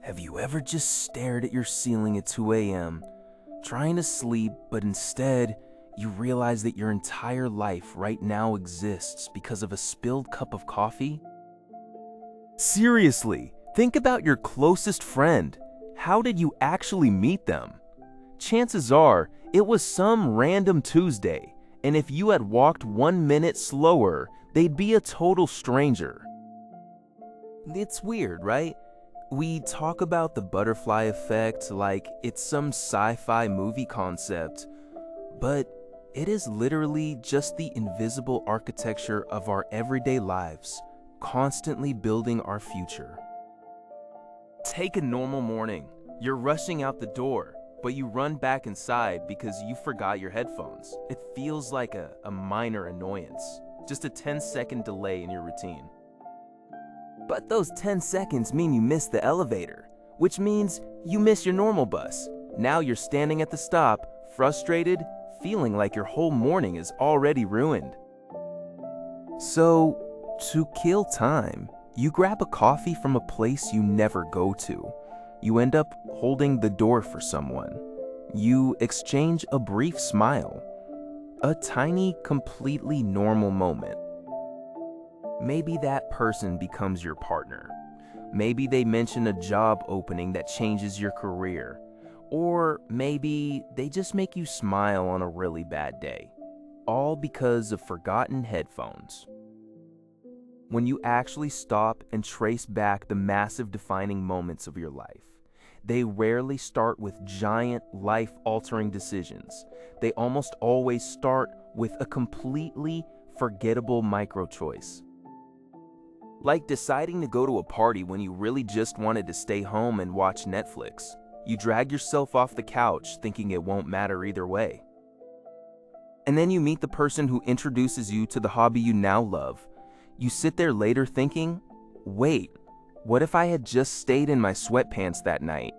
Have you ever just stared at your ceiling at 2 a.m., trying to sleep, but instead you realize that your entire life right now exists because of a spilled cup of coffee? Seriously, think about your closest friend. How did you actually meet them? Chances are it was some random Tuesday, and if you had walked 1 minute slower, they'd be a total stranger. It's weird, right? We talk about the butterfly effect like it's some sci-fi movie concept, but it is literally just the invisible architecture of our everyday lives, constantly building our future. Take a normal morning. You're rushing out the door, but you run back inside because you forgot your headphones. It feels like a minor annoyance, just a 10-second delay in your routine. But those 10 seconds mean you miss the elevator, which means you miss your normal bus. Now you're standing at the stop, frustrated, feeling like your whole morning is already ruined. So, to kill time, you grab a coffee from a place you never go to. You end up holding the door for someone. You exchange a brief smile. A tiny, completely normal moment. Maybe that person becomes your partner. Maybe they mention a job opening that changes your career. Or maybe they just make you smile on a really bad day. All because of forgotten headphones. When you actually stop and trace back the massive defining moments of your life, they rarely start with giant, life-altering decisions. They almost always start with a completely forgettable micro-choice. Like deciding to go to a party when you really just wanted to stay home and watch Netflix. You drag yourself off the couch thinking it won't matter either way. And then you meet the person who introduces you to the hobby you now love. You sit there later thinking, wait, what if I had just stayed in my sweatpants that night?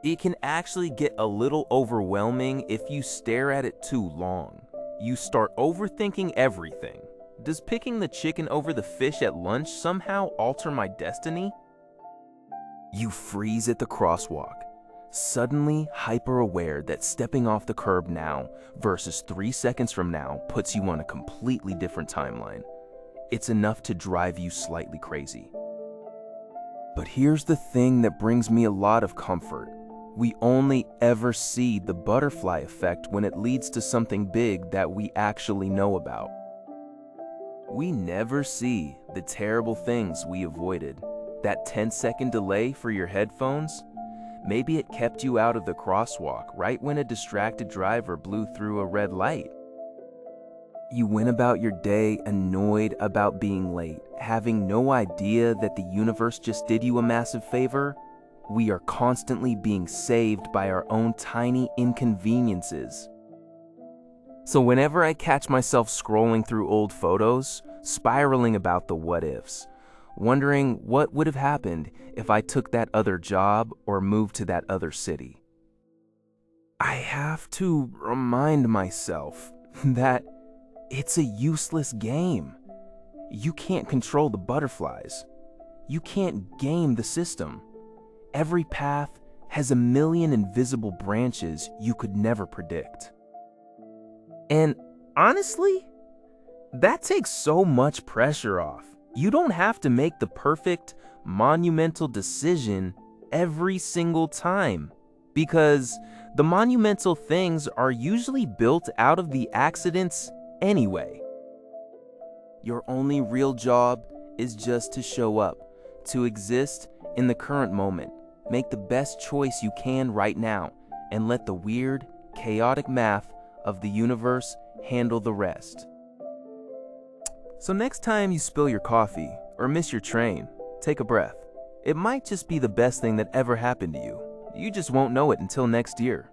It can actually get a little overwhelming if you stare at it too long. You start overthinking everything. Does picking the chicken over the fish at lunch somehow alter my destiny? You freeze at the crosswalk, suddenly hyper-aware that stepping off the curb now versus 3 seconds from now puts you on a completely different timeline. It's enough to drive you slightly crazy. But here's the thing that brings me a lot of comfort. We only ever see the butterfly effect when it leads to something big that we actually know about. We never see the terrible things we avoided. That 10-second delay for your headphones? Maybe it kept you out of the crosswalk right when a distracted driver blew through a red light. You went about your day annoyed about being late, having no idea that the universe just did you a massive favor. We are constantly being saved by our own tiny inconveniences. So whenever I catch myself scrolling through old photos, spiraling about the what-ifs, wondering what would have happened if I took that other job or moved to that other city, I have to remind myself that it's a useless game. You can't control the butterflies. You can't game the system. Every path has a million invisible branches you could never predict. And honestly, that takes so much pressure off. You don't have to make the perfect, monumental decision every single time, because the monumental things are usually built out of the accidents anyway. Your only real job is just to show up, to exist in the current moment, make the best choice you can right now, and let the weird, chaotic math of the universe handle the rest. So next time you spill your coffee or miss your train, take a breath. It might just be the best thing that ever happened to you. You just won't know it until next year.